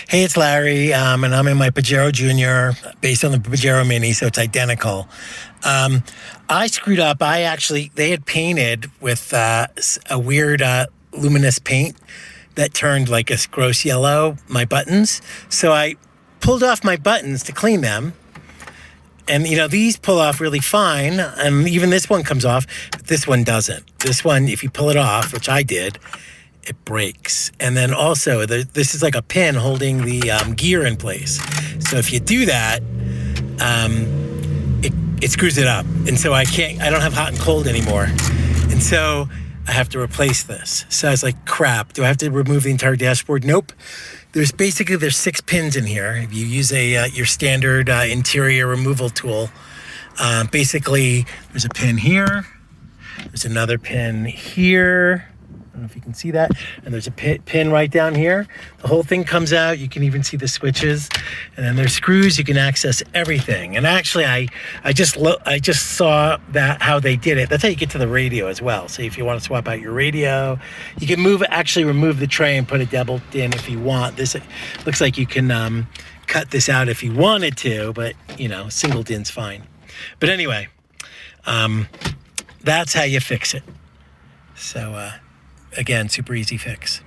Hey, it's Larry, and I'm in my Pajero Jr. based on the Pajero Mini, so it's identical. I screwed up. They had painted with a weird luminous paint that turned like a gross yellow my buttons. So I pulled off my buttons to clean them. And, these pull off really fine. And even this one comes off, but this one doesn't. This one, if you pull it off, which I did, it breaks. And then also, this is like a pin holding the gear in place. So if you do that, it screws it up. And so I don't have hot and cold anymore. And so I have to replace this. So I was like, crap, do I have to remove the entire dashboard? Nope. There's 6 pins in here. If you use your standard interior removal tool, basically there's a pin here. There's another pin here. I don't know if you can see that. And there's a pin right down here. The whole thing comes out. You can even see the switches. And then there's screws. You can access everything. And actually, I just saw how they did it. That's how you get to the radio as well. So if you want to swap out your radio, you can remove the tray and put a double in if you want. This looks like you can cut this out if you wanted to, but single in's fine. But anyway, that's how you fix it. So again, super easy fix.